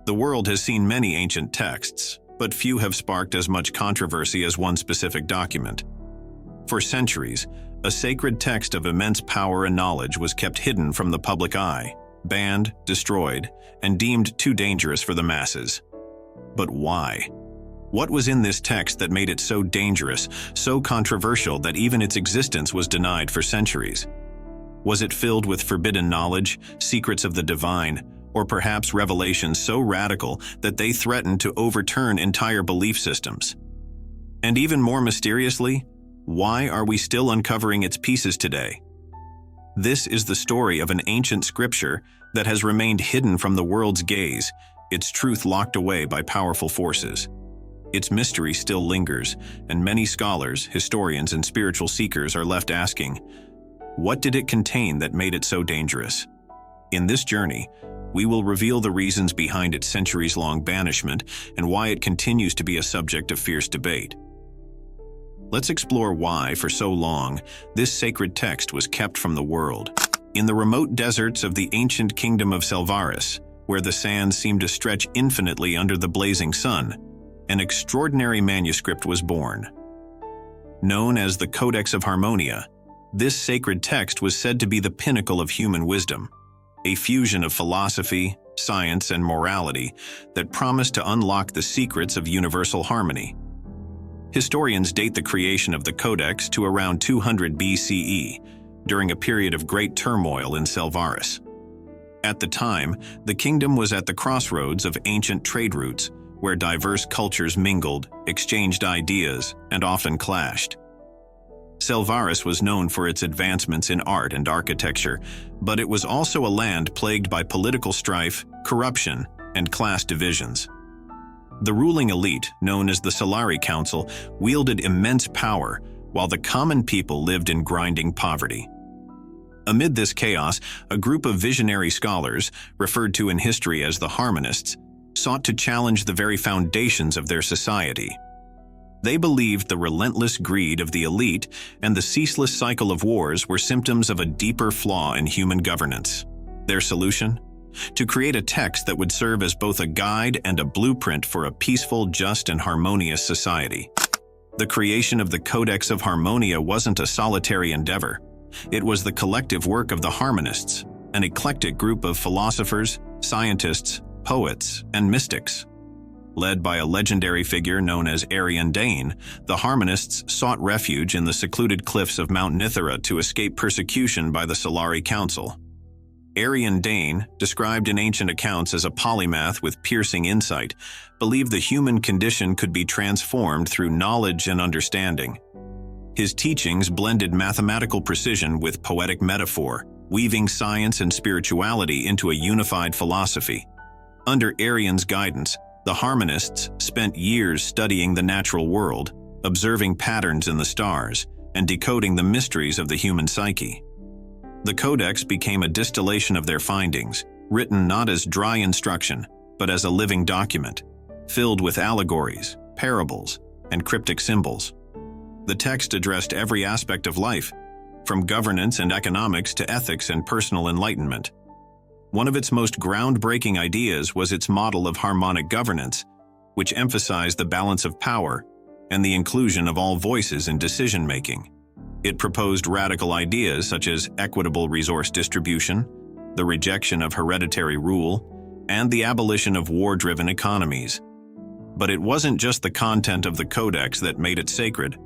The world has seen many ancient texts, but few have sparked as much controversy as one specific document. For centuries, a sacred text of immense power and knowledge was kept hidden from the public eye, banned, destroyed, and deemed too dangerous for the masses. But why? What was in this text that made it so dangerous, so controversial that even its existence was denied for centuries? Was it filled with forbidden knowledge, secrets of the divine, or perhaps revelations so radical that they threatened to overturn entire belief systems? And even more mysteriously, why are we still uncovering its pieces today? This is the story of an ancient scripture that has remained hidden from the world's gaze, its truth locked away by powerful forces. Its mystery still lingers, and many scholars, historians, and spiritual seekers are left asking, what did it contain that made it so dangerous? In this journey, we will reveal the reasons behind its centuries-long banishment and why it continues to be a subject of fierce debate. Let's explore why, for so long, this sacred text was kept from the world. In the remote deserts of the ancient kingdom of Selvaris, where the sands seem to stretch infinitely under the blazing sun, an extraordinary manuscript was born. Known as the Codex of Harmonia, this sacred text was said to be the pinnacle of human wisdom, a fusion of philosophy, science, and morality that promised to unlock the secrets of universal harmony. Historians date the creation of the Codex to around 200 BCE, during a period of great turmoil in Selvaris. At the time, the kingdom was at the crossroads of ancient trade routes, where diverse cultures mingled, exchanged ideas, and often clashed. Selvaris was known for its advancements in art and architecture, but it was also a land plagued by political strife, corruption, and class divisions. The ruling elite, known as the Solari Council, wielded immense power, while the common people lived in grinding poverty. Amid this chaos, a group of visionary scholars, referred to in history as the Harmonists, sought to challenge the very foundations of their society. They believed the relentless greed of the elite and the ceaseless cycle of wars were symptoms of a deeper flaw in human governance. Their solution? To create a text that would serve as both a guide and a blueprint for a peaceful, just, and harmonious society. The creation of the Codex of Harmonia wasn't a solitary endeavor. It was the collective work of the Harmonists, an eclectic group of philosophers, scientists, poets, and mystics. Led by a legendary figure known as Arian Dane, the Harmonists sought refuge in the secluded cliffs of Mount Nithera to escape persecution by the Solari Council. Arian Dane, described in ancient accounts as a polymath with piercing insight, believed the human condition could be transformed through knowledge and understanding. His teachings blended mathematical precision with poetic metaphor, weaving science and spirituality into a unified philosophy. Under Arian's guidance, the Harmonists spent years studying the natural world, observing patterns in the stars, and decoding the mysteries of the human psyche. The Codex became a distillation of their findings, written not as dry instruction, but as a living document, filled with allegories, parables, and cryptic symbols. The text addressed every aspect of life, from governance and economics to ethics and personal enlightenment. One of its most groundbreaking ideas was its model of harmonic governance, which emphasized the balance of power and the inclusion of all voices in decision-making. It proposed radical ideas such as equitable resource distribution, the rejection of hereditary rule, and the abolition of war-driven economies. But it wasn't just the content of the Codex that made it sacred.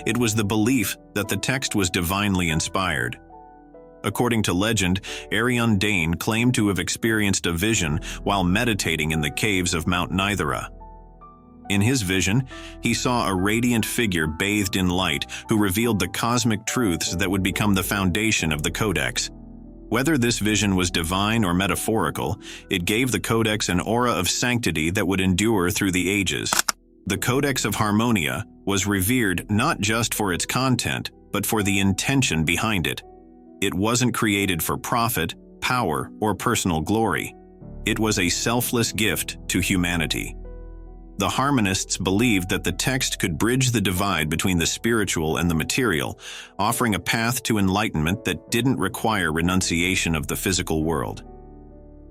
It was the belief that the text was divinely inspired. According to legend, Arian Dane claimed to have experienced a vision while meditating in the caves of Mount Nithera. In his vision, he saw a radiant figure bathed in light who revealed the cosmic truths that would become the foundation of the Codex. Whether this vision was divine or metaphorical, it gave the Codex an aura of sanctity that would endure through the ages. The Codex of Harmonia was revered not just for its content, but for the intention behind it. It wasn't created for profit, power, or personal glory. It was a selfless gift to humanity. The Harmonists believed that the text could bridge the divide between the spiritual and the material, offering a path to enlightenment that didn't require renunciation of the physical world.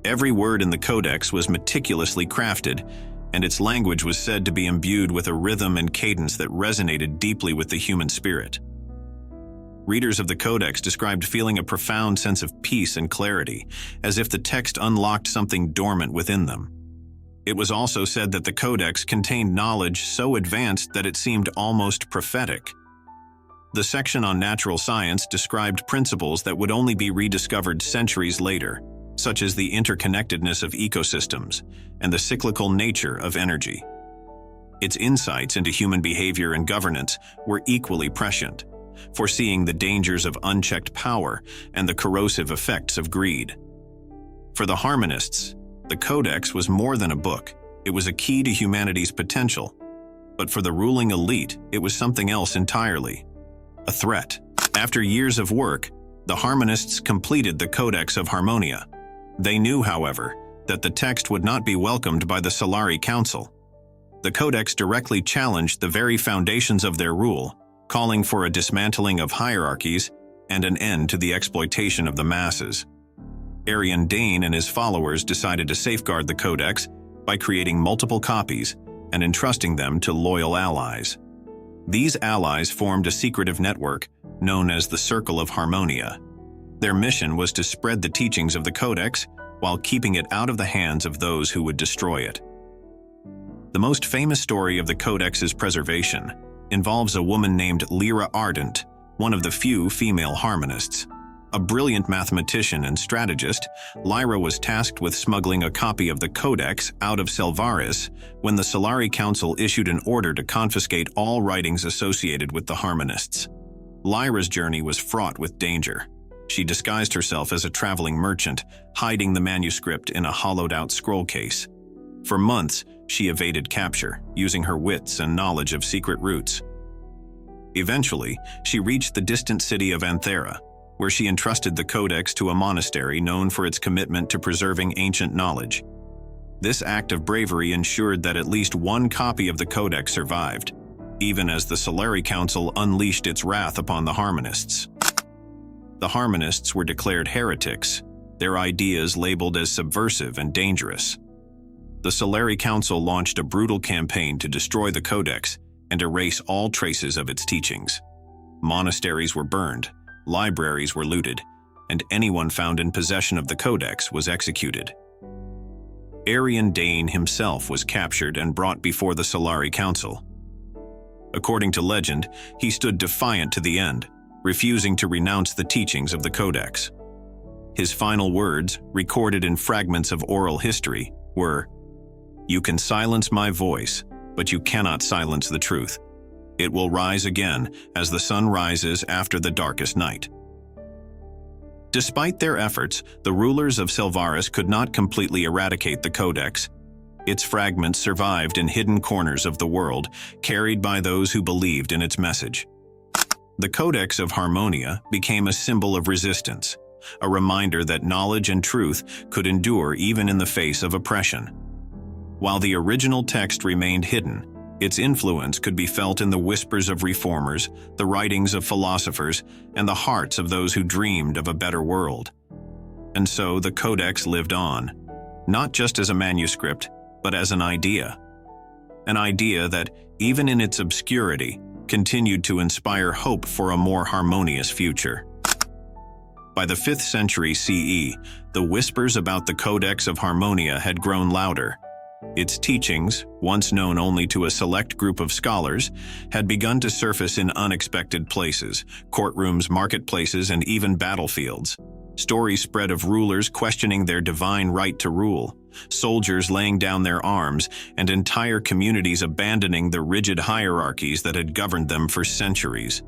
Every word in the codex was meticulously crafted, and its language was said to be imbued with a rhythm and cadence that resonated deeply with the human spirit. Readers of the codex described feeling a profound sense of peace and clarity, as if the text unlocked something dormant within them. It was also said that the codex contained knowledge so advanced that it seemed almost prophetic. The section on natural science described principles that would only be rediscovered centuries later, such as the interconnectedness of ecosystems and the cyclical nature of energy. Its insights into human behavior and governance were equally prescient, foreseeing the dangers of unchecked power and the corrosive effects of greed. For the harmonists, the Codex was more than a book. It was a key to humanity's potential. But for the ruling elite, it was something else entirely. A threat. After years of work, the harmonists completed the Codex of Harmonia. They knew, however, that the text would not be welcomed by the Solari Council. The Codex directly challenged the very foundations of their rule, calling for a dismantling of hierarchies and an end to the exploitation of the masses. Arian Dane and his followers decided to safeguard the Codex by creating multiple copies and entrusting them to loyal allies. These allies formed a secretive network known as the Circle of Harmonia. Their mission was to spread the teachings of the Codex while keeping it out of the hands of those who would destroy it. The most famous story of the Codex's preservation involves a woman named Lyra Ardent, one of the few female harmonists. A brilliant mathematician and strategist, Lyra was tasked with smuggling a copy of the Codex out of Selvaris when the Solari Council issued an order to confiscate all writings associated with the harmonists. Lyra's journey was fraught with danger. She disguised herself as a traveling merchant, hiding the manuscript in a hollowed-out scroll case. For months, she evaded capture, using her wits and knowledge of secret routes. Eventually, she reached the distant city of Anthera, where she entrusted the Codex to a monastery known for its commitment to preserving ancient knowledge. This act of bravery ensured that at least one copy of the Codex survived, even as the Solari Council unleashed its wrath upon the harmonists. The harmonists were declared heretics, their ideas labeled as subversive and dangerous. The Solari Council launched a brutal campaign to destroy the Codex and erase all traces of its teachings. Monasteries were burned, libraries were looted, and anyone found in possession of the Codex was executed. Arian Dane himself was captured and brought before the Solari Council. According to legend, he stood defiant to the end, refusing to renounce the teachings of the Codex. His final words, recorded in fragments of oral history, were, "You can silence my voice, but you cannot silence the truth. It will rise again as the sun rises after the darkest night." Despite their efforts, the rulers of Selvaris could not completely eradicate the Codex. Its fragments survived in hidden corners of the world, carried by those who believed in its message. The Codex of Harmonia became a symbol of resistance, a reminder that knowledge and truth could endure even in the face of oppression. While the original text remained hidden, its influence could be felt in the whispers of reformers, the writings of philosophers, and the hearts of those who dreamed of a better world. And so the Codex lived on, not just as a manuscript, but as an idea. An idea that, even in its obscurity, continued to inspire hope for a more harmonious future. By the 5th century CE, the whispers about the Codex of Harmonia had grown louder. Its teachings, once known only to a select group of scholars, had begun to surface in unexpected places, courtrooms, marketplaces, and even battlefields. Stories spread of rulers questioning their divine right to rule, soldiers laying down their arms, and entire communities abandoning the rigid hierarchies that had governed them for centuries.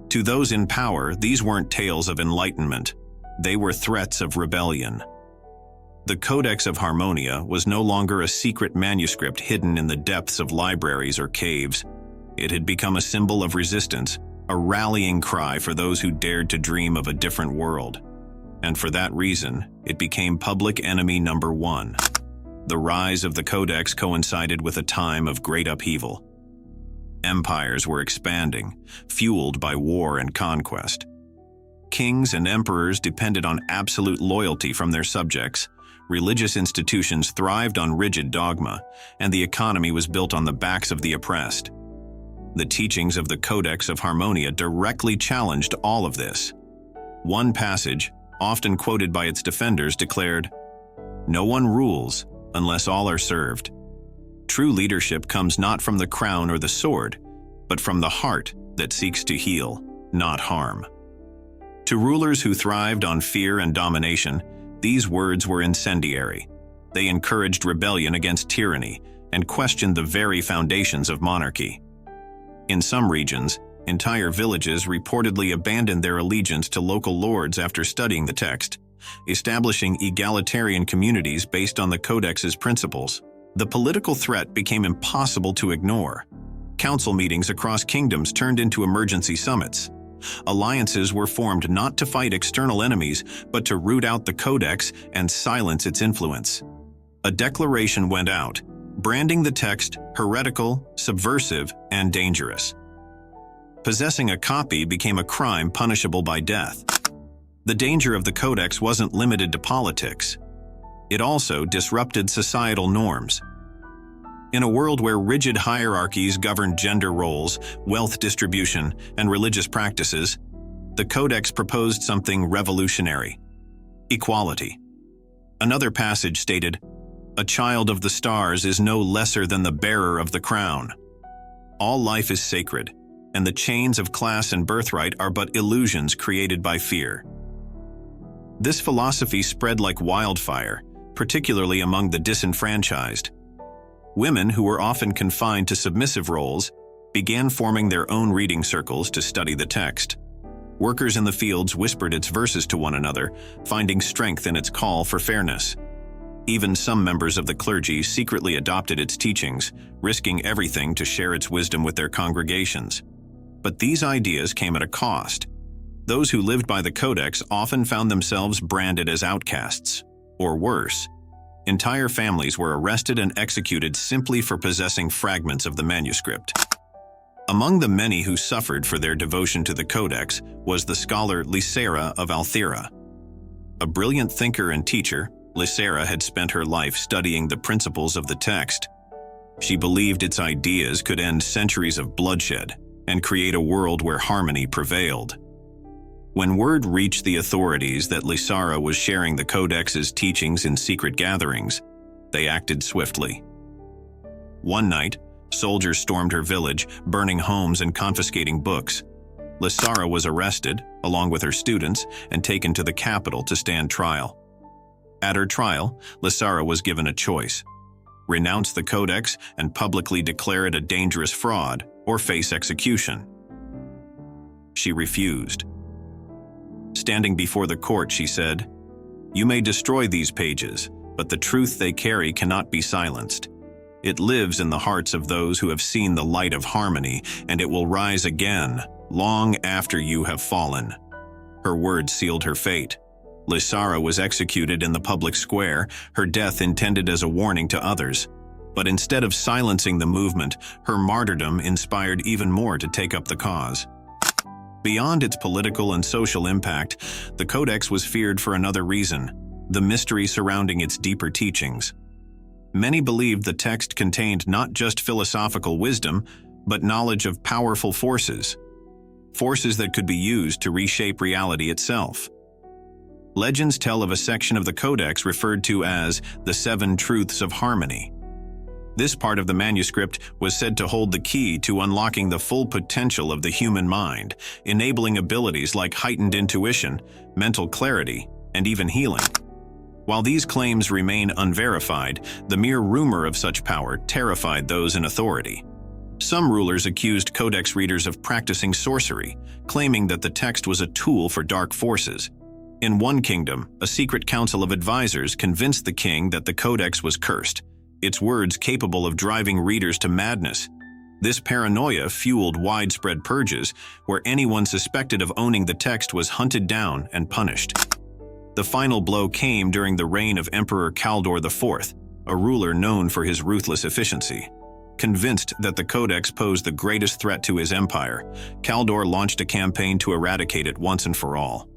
To those in power, these weren't tales of enlightenment. They were threats of rebellion. The Codex of Harmonia was no longer a secret manuscript hidden in the depths of libraries or caves. It had become a symbol of resistance, a rallying cry for those who dared to dream of a different world. And for that reason, it became public enemy number one. The rise of the Codex coincided with a time of great upheaval. Empires were expanding, fueled by war and conquest. Kings and emperors depended on absolute loyalty from their subjects, Religious institutions thrived on rigid dogma, and the economy was built on the backs of the oppressed. The teachings of the Codex of Harmonia directly challenged all of this. One passage, often quoted by its defenders, declared, "No one rules unless all are served." True leadership comes not from the crown or the sword, but from the heart that seeks to heal, not harm. To rulers who thrived on fear and domination, these words were incendiary. They encouraged rebellion against tyranny and questioned the very foundations of monarchy. In some regions, entire villages reportedly abandoned their allegiance to local lords after studying the text, establishing egalitarian communities based on the Codex's principles. The political threat became impossible to ignore. Council meetings across kingdoms turned into emergency summits. Alliances were formed not to fight external enemies, but to root out the Codex and silence its influence. A declaration went out, branding the text heretical, subversive, and dangerous. Possessing a copy became a crime punishable by death. The danger of the Codex wasn't limited to politics. It also disrupted societal norms. In a world where rigid hierarchies governed gender roles, wealth distribution, and religious practices, the Codex proposed something revolutionary: equality. Another passage stated, "A child of the stars is no lesser than the bearer of the crown." All life is sacred, and the chains of class and birthright are but illusions created by fear. This philosophy spread like wildfire, particularly among the disenfranchised. Women, who were often confined to submissive roles, began forming their own reading circles to study the text. Workers in the fields whispered its verses to one another, finding strength in its call for fairness. Even some members of the clergy secretly adopted its teachings, risking everything to share its wisdom with their congregations. But these ideas came at a cost. Those who lived by the Codex often found themselves branded as outcasts, or worse. Entire families were arrested and executed simply for possessing fragments of the manuscript. Among the many who suffered for their devotion to the Codex was the scholar Lycera of Althera. A brilliant thinker and teacher, Lycera had spent her life studying the principles of the text. She believed its ideas could end centuries of bloodshed and create a world where harmony prevailed. When word reached the authorities that Lycera was sharing the Codex's teachings in secret gatherings, they acted swiftly. One night, soldiers stormed her village, burning homes and confiscating books. Lycera was arrested, along with her students, and taken to the capital to stand trial. At her trial, Lycera was given a choice: renounce the Codex and publicly declare it a dangerous fraud, or face execution. She refused. Standing before the court, she said, "You may destroy these pages, but the truth they carry cannot be silenced. It lives in the hearts of those who have seen the light of harmony, and it will rise again, long after you have fallen." Her words sealed her fate. Lycera was executed in the public square, her death intended as a warning to others. But instead of silencing the movement, her martyrdom inspired even more to take up the cause. Beyond its political and social impact, the Codex was feared for another reason: the mystery surrounding its deeper teachings. Many believed the text contained not just philosophical wisdom, but knowledge of powerful forces that could be used to reshape reality itself. Legends tell of a section of the Codex referred to as the Seven Truths of Harmony. This part of the manuscript was said to hold the key to unlocking the full potential of the human mind, enabling abilities like heightened intuition, mental clarity, and even healing. While these claims remain unverified, the mere rumor of such power terrified those in authority. Some rulers accused Codex readers of practicing sorcery, claiming that the text was a tool for dark forces. In one kingdom, a secret council of advisors convinced the king that the Codex was cursed, its words capable of driving readers to madness. This paranoia fueled widespread purges, where anyone suspected of owning the text was hunted down and punished. The final blow came during the reign of Emperor Caldor IV, a ruler known for his ruthless efficiency. Convinced that the Codex posed the greatest threat to his empire, Caldor launched a campaign to eradicate it once and for all.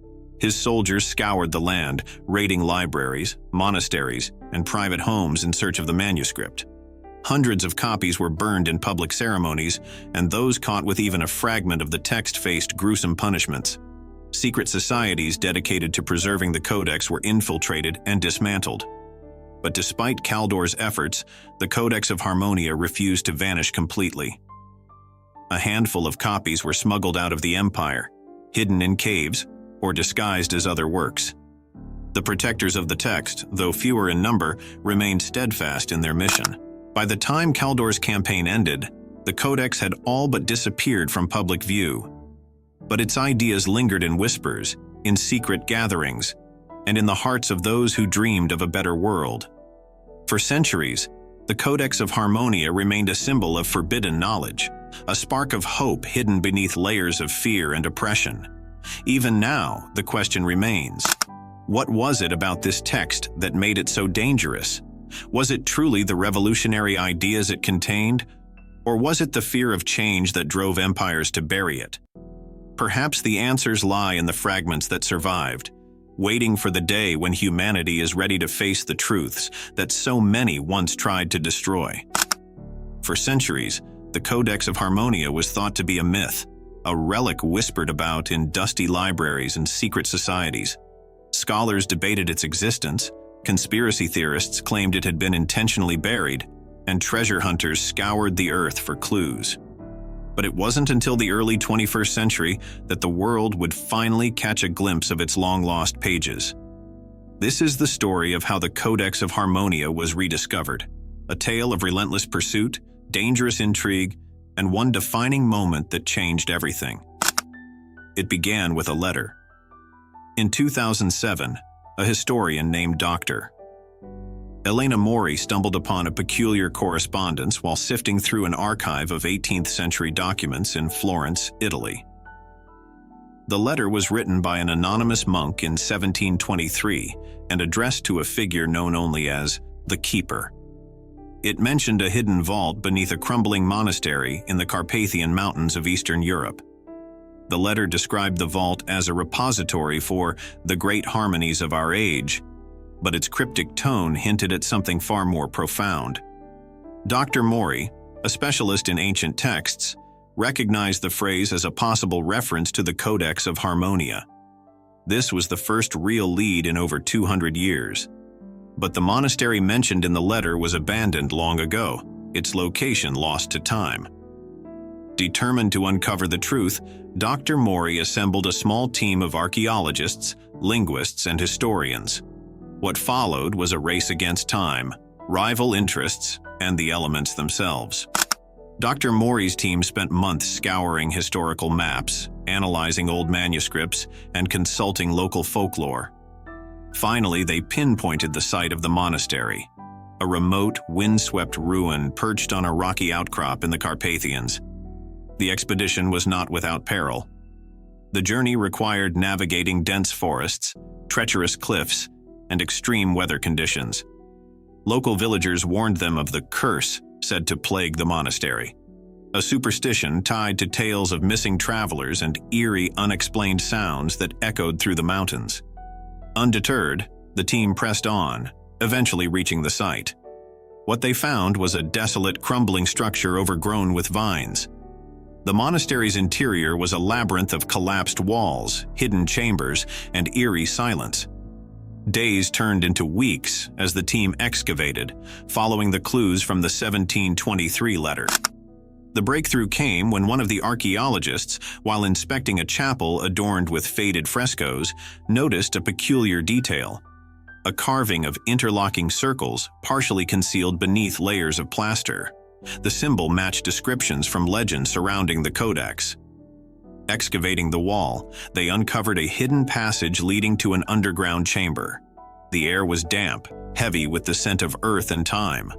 His soldiers scoured the land, raiding libraries, monasteries, and private homes in search of the manuscript. Hundreds of copies were burned in public ceremonies, and those caught with even a fragment of the text faced gruesome punishments. Secret societies dedicated to preserving the codex were infiltrated and dismantled. But despite Caldor's efforts, the Codex of Harmonia refused to vanish completely. A handful of copies were smuggled out of the Empire, hidden in caves, or disguised as other works. The protectors of the text, though fewer in number, remained steadfast in their mission. By the time Caldor's campaign ended, the Codex had all but disappeared from public view. But its ideas lingered in whispers, in secret gatherings, and in the hearts of those who dreamed of a better world. For centuries, the Codex of Harmonia remained a symbol of forbidden knowledge, a spark of hope hidden beneath layers of fear and oppression. Even now, the question remains, what was it about this text that made it so dangerous? Was it truly the revolutionary ideas it contained, or was it the fear of change that drove empires to bury it? Perhaps the answers lie in the fragments that survived, waiting for the day when humanity is ready to face the truths that so many once tried to destroy. For centuries, the Codex of Harmonia was thought to be a myth, a relic whispered about in dusty libraries and secret societies. Scholars debated its existence, conspiracy theorists claimed it had been intentionally buried, and treasure hunters scoured the earth for clues. But it wasn't until the early 21st century that the world would finally catch a glimpse of its long-lost pages. This is the story of how the Codex of Harmonia was rediscovered, a tale of relentless pursuit, dangerous intrigue, and one defining moment that changed everything. It began with a letter. In 2007, a historian named Dr. Elena Mori stumbled upon a peculiar correspondence while sifting through an archive of 18th-century documents in Florence, Italy. The letter was written by an anonymous monk in 1723 and addressed to a figure known only as the Keeper. It mentioned a hidden vault beneath a crumbling monastery in the Carpathian Mountains of Eastern Europe. The letter described the vault as a repository for the great harmonies of our age, but its cryptic tone hinted at something far more profound. Dr. Mori, a specialist in ancient texts, recognized the phrase as a possible reference to the Codex of Harmonia. This was the first real lead in over 200 years. But the monastery mentioned in the letter was abandoned long ago, its location lost to time. Determined to uncover the truth, Dr. Mori assembled a small team of archaeologists, linguists, and historians. What followed was a race against time, rival interests, and the elements themselves. Dr. Mori's team spent months scouring historical maps, analyzing old manuscripts, and consulting local folklore. Finally, they pinpointed the site of the monastery, a remote, windswept ruin perched on a rocky outcrop in the Carpathians. The expedition was not without peril. The journey required navigating dense forests, treacherous cliffs, and extreme weather conditions. Local villagers warned them of the curse said to plague the monastery, a superstition tied to tales of missing travelers and eerie, unexplained sounds that echoed through the mountains. Undeterred, the team pressed on, eventually reaching the site. What they found was a desolate, crumbling structure overgrown with vines. The monastery's interior was a labyrinth of collapsed walls, hidden chambers, and eerie silence. Days turned into weeks as the team excavated, following the clues from the 1723 letter. The breakthrough came when one of the archaeologists, while inspecting a chapel adorned with faded frescoes, noticed a peculiar detail: a carving of interlocking circles partially concealed beneath layers of plaster. The symbol matched descriptions from legends surrounding the codex. Excavating the wall, they uncovered a hidden passage leading to an underground chamber. The air was damp, heavy with the scent of earth and time.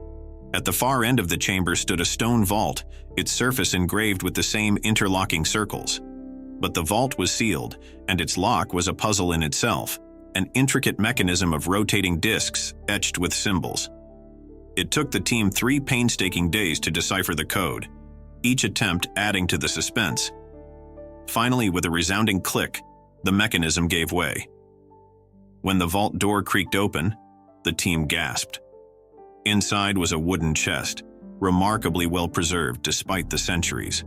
At the far end of the chamber stood a stone vault, its surface engraved with the same interlocking circles. But the vault was sealed, and its lock was a puzzle in itself, an intricate mechanism of rotating discs etched with symbols. It took the team 3 painstaking days to decipher the code, each attempt adding to the suspense. Finally, with a resounding click, the mechanism gave way. When the vault door creaked open, the team gasped. Inside was a wooden chest, remarkably well preserved despite the centuries.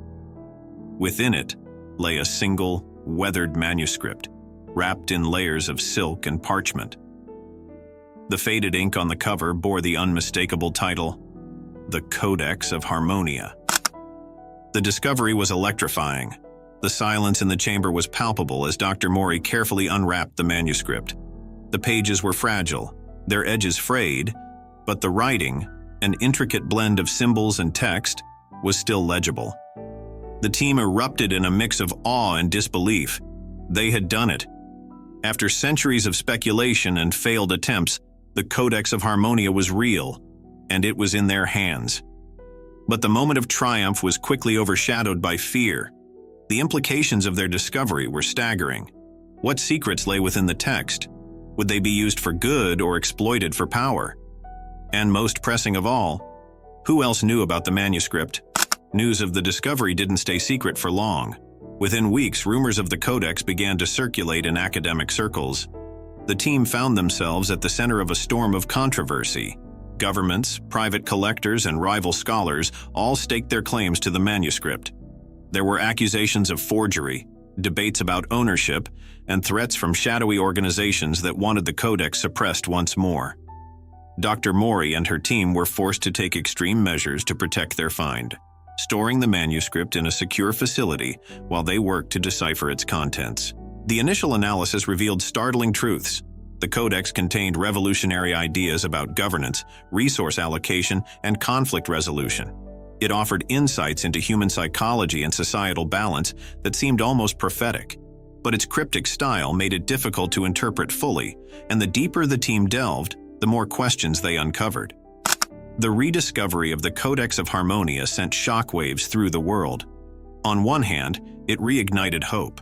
Within it lay a single, weathered manuscript, wrapped in layers of silk and parchment. The faded ink on the cover bore the unmistakable title, The Codex of Harmonia. The discovery was electrifying. The silence in the chamber was palpable as Dr. Mori carefully unwrapped the manuscript. The pages were fragile, their edges frayed, but the writing, an intricate blend of symbols and text, was still legible. The team erupted in a mix of awe and disbelief. They had done it. After centuries of speculation and failed attempts, the Codex of Harmonia was real, and it was in their hands. But the moment of triumph was quickly overshadowed by fear. The implications of their discovery were staggering. What secrets lay within the text? Would they be used for good or exploited for power? And most pressing of all, who else knew about the manuscript? News of the discovery didn't stay secret for long. Within weeks, rumors of the Codex began to circulate in academic circles. The team found themselves at the center of a storm of controversy. Governments, private collectors, and rival scholars all staked their claims to the manuscript. There were accusations of forgery, debates about ownership, and threats from shadowy organizations that wanted the Codex suppressed once more. Dr. Mori and her team were forced to take extreme measures to protect their find, storing the manuscript in a secure facility while they worked to decipher its contents. The initial analysis revealed startling truths. The Codex contained revolutionary ideas about governance, resource allocation, and conflict resolution. It offered insights into human psychology and societal balance that seemed almost prophetic. But its cryptic style made it difficult to interpret fully, and the deeper the team delved, the more questions they uncovered. The rediscovery of the Codex of Harmonia sent shockwaves through the world. On one hand, it reignited hope.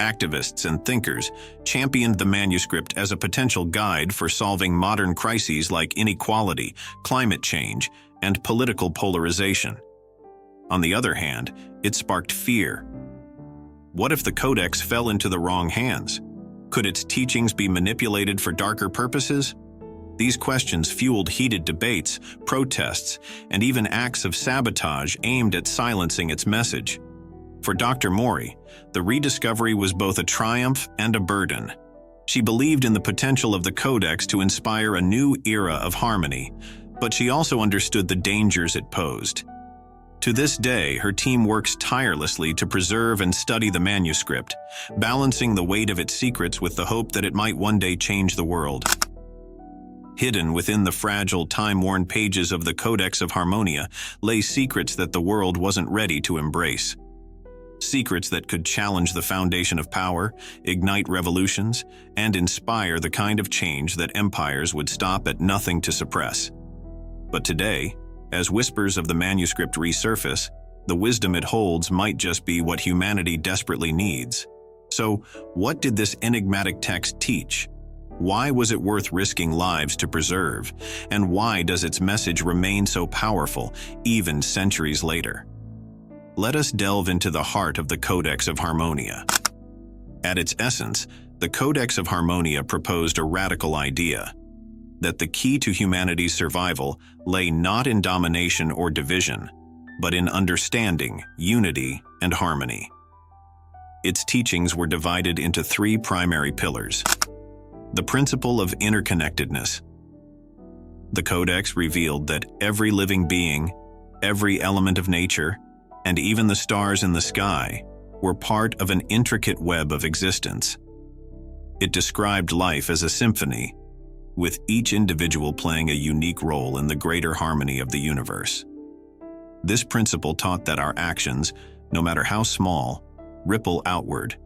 Activists and thinkers championed the manuscript as a potential guide for solving modern crises like inequality, climate change, and political polarization. On the other hand, it sparked fear. What if the Codex fell into the wrong hands? Could its teachings be manipulated for darker purposes? These questions fueled heated debates, protests, and even acts of sabotage aimed at silencing its message. For Dr. Mori, the rediscovery was both a triumph and a burden. She believed in the potential of the Codex to inspire a new era of harmony, but she also understood the dangers it posed. To this day, her team works tirelessly to preserve and study the manuscript, balancing the weight of its secrets with the hope that it might one day change the world. Hidden within the fragile, time-worn pages of the Codex of Harmonia lay secrets that the world wasn't ready to embrace. Secrets that could challenge the foundation of power, ignite revolutions, and inspire the kind of change that empires would stop at nothing to suppress. But today, as whispers of the manuscript resurface, the wisdom it holds might just be what humanity desperately needs. So, what did this enigmatic text teach? Why was it worth risking lives to preserve? And why does its message remain so powerful, even centuries later? Let us delve into the heart of the Codex of Harmonia. At its essence, the Codex of Harmonia proposed a radical idea: that the key to humanity's survival lay not in domination or division, but in understanding, unity, and harmony. Its teachings were divided into three primary pillars. The principle of interconnectedness. The Codex revealed that every living being, every element of nature, and even the stars in the sky were part of an intricate web of existence. It described life as a symphony, with each individual playing a unique role in the greater harmony of the universe. This principle taught that our actions, no matter how small, ripple outward,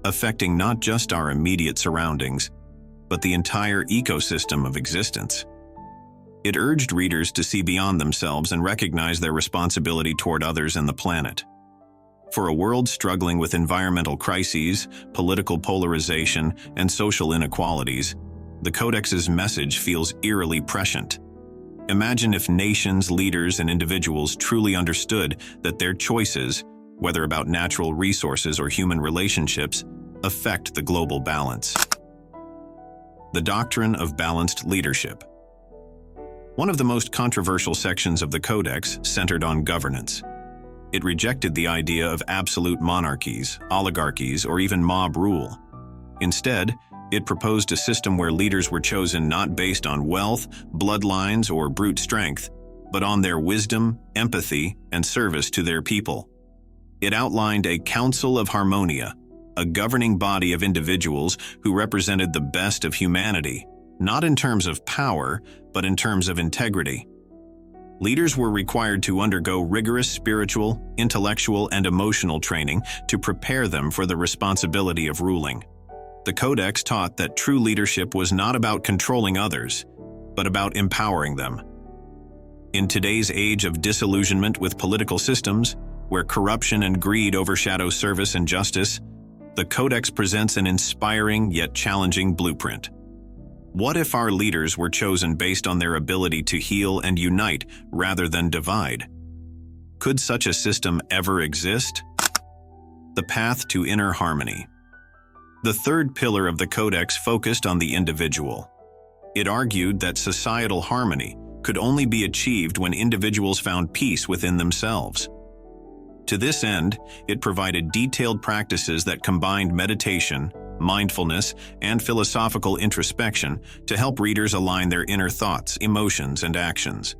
affecting not just our immediate surroundings, but the entire ecosystem of existence. It urged readers to see beyond themselves and recognize their responsibility toward others and the planet. For a world struggling with environmental crises, political polarization, and social inequalities, the Codex's message feels eerily prescient. Imagine if nations, leaders, and individuals truly understood that their choices, whether about natural resources or human relationships, affect the global balance. The doctrine of balanced leadership. One of the most controversial sections of the Codex centered on governance. It rejected the idea of absolute monarchies, oligarchies, or even mob rule. Instead, it proposed a system where leaders were chosen not based on wealth, bloodlines, or brute strength, but on their wisdom, empathy, and service to their people. It outlined a Council of Harmonia, a governing body of individuals who represented the best of humanity, not in terms of power, but in terms of integrity. Leaders were required to undergo rigorous spiritual, intellectual, and emotional training to prepare them for the responsibility of ruling. The Codex taught that true leadership was not about controlling others, but about empowering them. In today's age of disillusionment with political systems, where corruption and greed overshadow service and justice, the Codex presents an inspiring yet challenging blueprint. What if our leaders were chosen based on their ability to heal and unite rather than divide? Could such a system ever exist? The path to inner harmony. The third pillar of the Codex focused on the individual. It argued that societal harmony could only be achieved when individuals found peace within themselves. To this end, it provided detailed practices that combined meditation, mindfulness, and philosophical introspection to help readers align their inner thoughts, emotions, and actions.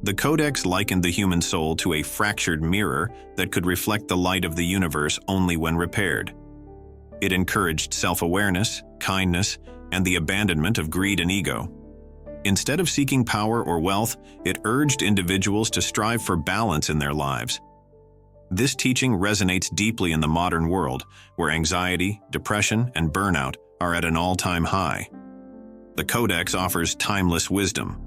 The Codex likened the human soul to a fractured mirror that could reflect the light of the universe only when repaired. It encouraged self-awareness, kindness, and the abandonment of greed and ego. Instead of seeking power or wealth, it urged individuals to strive for balance in their lives. This teaching resonates deeply in the modern world, where anxiety, depression, and burnout are at an all-time high. The Codex offers timeless wisdom,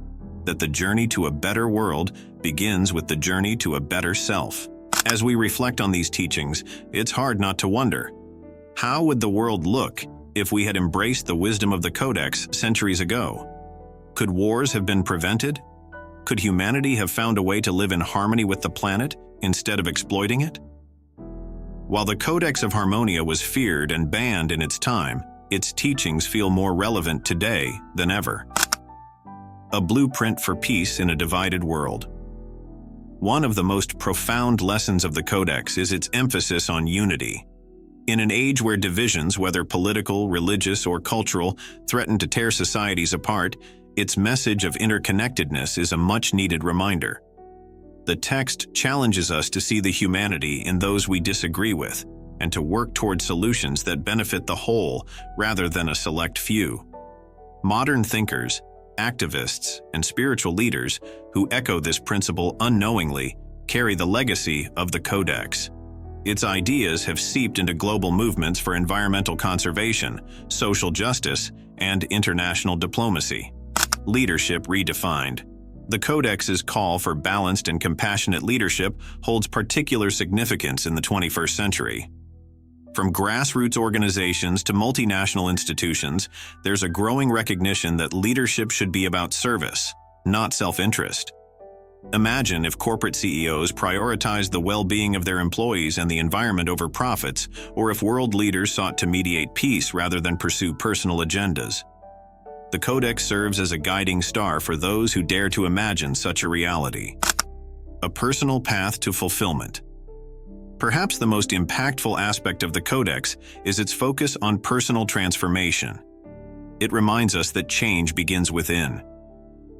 that the journey to a better world begins with the journey to a better self. As we reflect on these teachings, it's hard not to wonder, how would the world look if we had embraced the wisdom of the Codex centuries ago? Could wars have been prevented? Could humanity have found a way to live in harmony with the planet instead of exploiting it? While the Codex of Harmonia was feared and banned in its time, its teachings feel more relevant today than ever. A blueprint for peace in a divided world. One of the most profound lessons of the Codex is its emphasis on unity. In an age where divisions, whether political, religious, or cultural, threaten to tear societies apart, its message of interconnectedness is a much-needed reminder. The text challenges us to see the humanity in those we disagree with, and to work toward solutions that benefit the whole rather than a select few. Modern thinkers, activists, and spiritual leaders who echo this principle unknowingly carry the legacy of the Codex. Its ideas have seeped into global movements for environmental conservation, social justice, and international diplomacy. Leadership redefined. The Codex's call for balanced and compassionate leadership holds particular significance in the 21st century. From grassroots organizations to multinational institutions, there's a growing recognition that leadership should be about service, not self-interest. Imagine if corporate CEOs prioritized the well-being of their employees and the environment over profits, or if world leaders sought to mediate peace rather than pursue personal agendas. The Codex serves as a guiding star for those who dare to imagine such a reality. A personal path to fulfillment. Perhaps the most impactful aspect of the Codex is its focus on personal transformation. It reminds us that change begins within.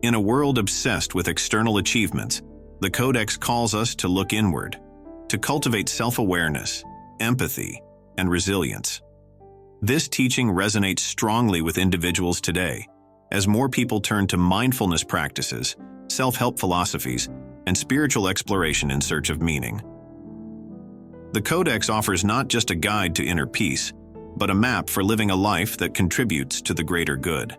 In a world obsessed with external achievements, the Codex calls us to look inward, to cultivate self-awareness, empathy, and resilience. This teaching resonates strongly with individuals today, as more people turn to mindfulness practices, self-help philosophies, and spiritual exploration in search of meaning. The Codex offers not just a guide to inner peace, but a map for living a life that contributes to the greater good.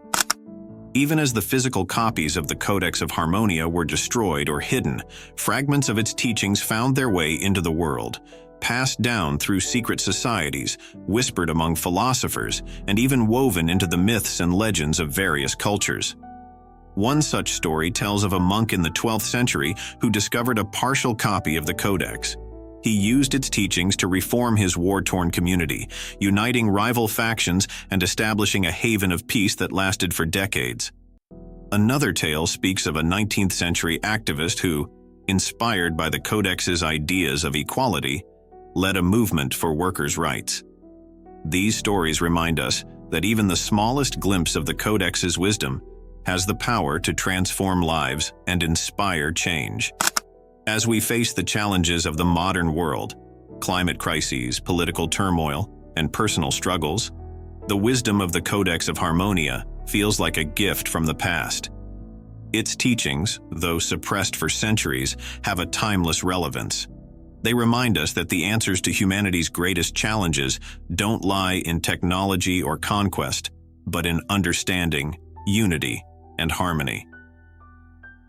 Even as the physical copies of the Codex of Harmonia were destroyed or hidden, fragments of its teachings found their way into the world, passed down through secret societies, whispered among philosophers, and even woven into the myths and legends of various cultures. One such story tells of a monk in the 12th century who discovered a partial copy of the Codex. He used its teachings to reform his war-torn community, uniting rival factions and establishing a haven of peace that lasted for decades. Another tale speaks of a 19th-century activist who, inspired by the Codex's ideas of equality, led a movement for workers' rights. These stories remind us that even the smallest glimpse of the Codex's wisdom has the power to transform lives and inspire change. As we face the challenges of the modern world, climate crises, political turmoil, and personal struggles, the wisdom of the Codex of Harmonia feels like a gift from the past. Its teachings, though suppressed for centuries, have a timeless relevance. They remind us that the answers to humanity's greatest challenges don't lie in technology or conquest, but in understanding, unity, and harmony.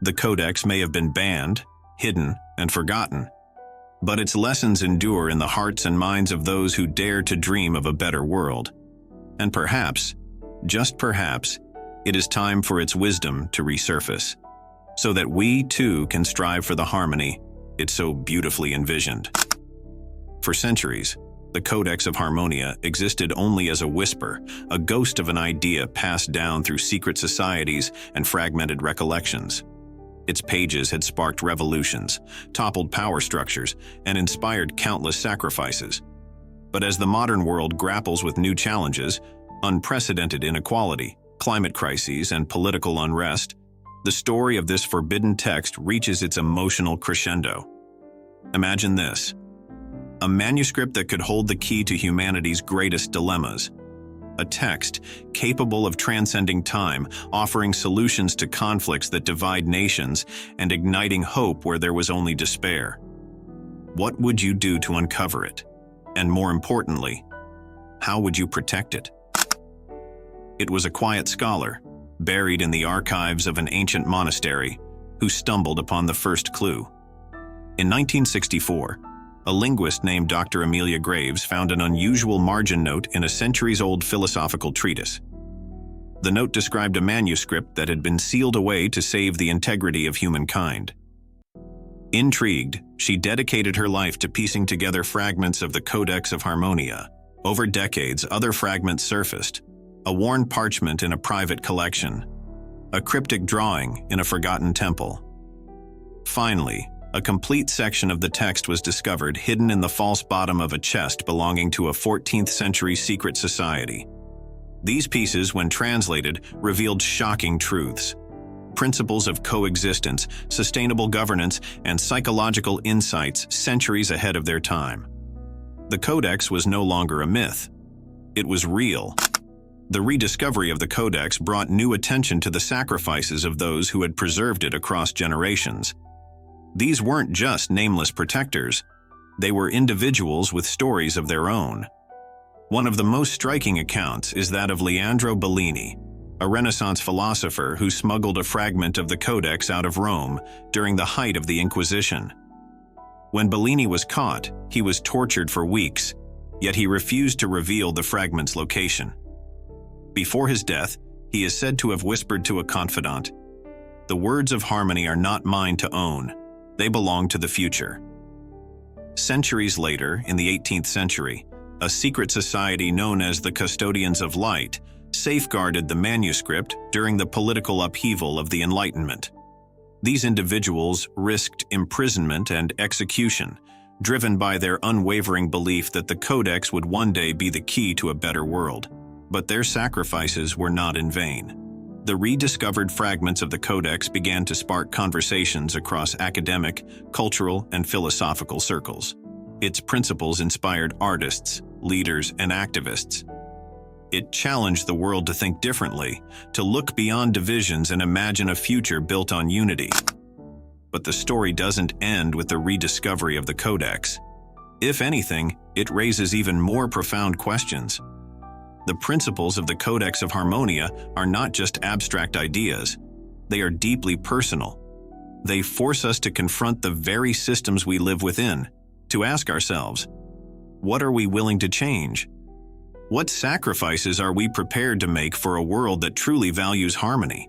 The Codex may have been banned, hidden, and forgotten, but its lessons endure in the hearts and minds of those who dare to dream of a better world. And perhaps, just perhaps, it is time for its wisdom to resurface, so that we too can strive for the harmony it so beautifully envisioned. For centuries, the Codex of Harmonia existed only as a whisper, a ghost of an idea passed down through secret societies and fragmented recollections. Its pages had sparked revolutions, toppled power structures, and inspired countless sacrifices. But as the modern world grapples with new challenges, unprecedented inequality, climate crises, and political unrest, the story of this forbidden text reaches its emotional crescendo. Imagine this: a manuscript that could hold the key to humanity's greatest dilemmas. A text capable of transcending time, offering solutions to conflicts that divide nations, and igniting hope where there was only despair. What would you do to uncover it? And more importantly, how would you protect it? It was a quiet scholar, buried in the archives of an ancient monastery, who stumbled upon the first clue. In 1964, a linguist named Dr. Amelia Graves found an unusual margin note in a centuries-old philosophical treatise. The note described a manuscript that had been sealed away to save the integrity of humankind. Intrigued, she dedicated her life to piecing together fragments of the Codex of Harmonia. Over decades, other fragments surfaced: a worn parchment in a private collection, a cryptic drawing in a forgotten temple. Finally, a complete section of the text was discovered hidden in the false bottom of a chest belonging to a 14th-century secret society. These pieces, when translated, revealed shocking truths: principles of coexistence, sustainable governance, and psychological insights centuries ahead of their time. The Codex was no longer a myth. It was real. The rediscovery of the Codex brought new attention to the sacrifices of those who had preserved it across generations. These weren't just nameless protectors. They were individuals with stories of their own. One of the most striking accounts is that of Leandro Bellini, a Renaissance philosopher who smuggled a fragment of the Codex out of Rome during the height of the Inquisition. When Bellini was caught, he was tortured for weeks, yet he refused to reveal the fragment's location. Before his death, he is said to have whispered to a confidant, "The words of harmony are not mine to own. They belong to the future." Centuries later, in the 18th century, a secret society known as the Custodians of Light safeguarded the manuscript during the political upheaval of the Enlightenment. These individuals risked imprisonment and execution, driven by their unwavering belief that the Codex would one day be the key to a better world. But their sacrifices were not in vain. The rediscovered fragments of the Codex began to spark conversations across academic, cultural, and philosophical circles. Its principles inspired artists, leaders, and activists. It challenged the world to think differently, to look beyond divisions and imagine a future built on unity. But the story doesn't end with the rediscovery of the Codex. If anything, it raises even more profound questions. The principles of the Codex of Harmonia are not just abstract ideas. They are deeply personal. They force us to confront the very systems we live within, to ask ourselves, what are we willing to change? What sacrifices are we prepared to make for a world that truly values harmony?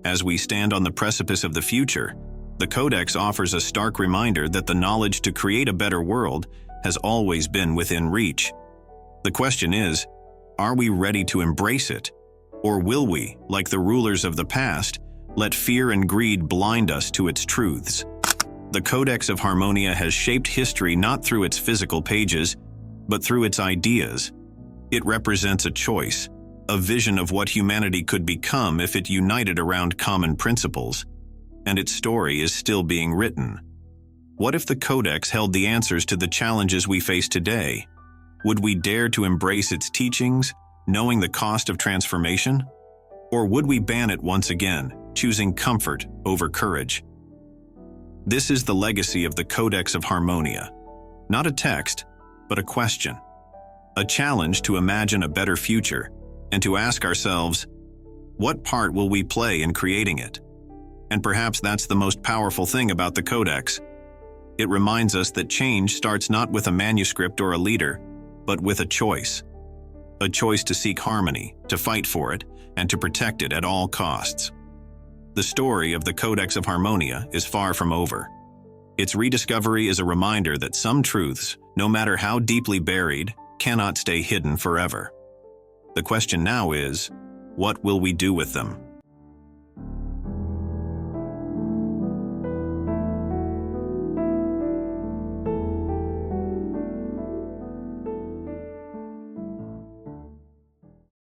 As we stand on the precipice of the future, The Codex offers a stark reminder that the knowledge to create a better world has always been within reach. The question is, are we ready to embrace it? Or will we, like the rulers of the past, let fear and greed blind us to its truths? The Codex of Harmonia has shaped history not through its physical pages, but through its ideas. It represents a choice, a vision of what humanity could become if it united around common principles. And its story is still being written. What if the Codex held the answers to the challenges we face today? Would we dare to embrace its teachings, knowing the cost of transformation? Or would we ban it once again, choosing comfort over courage? This is the legacy of the Codex of Harmonia. Not a text, but a question. A challenge to imagine a better future, and to ask ourselves, what part will we play in creating it? And perhaps that's the most powerful thing about the Codex. It reminds us that change starts not with a manuscript or a leader, but with a choice. A choice to seek harmony, to fight for it, and to protect it at all costs. The story of the Codex of Harmonia is far from over. Its rediscovery is a reminder that some truths, no matter how deeply buried, cannot stay hidden forever. The question now is, what will we do with them?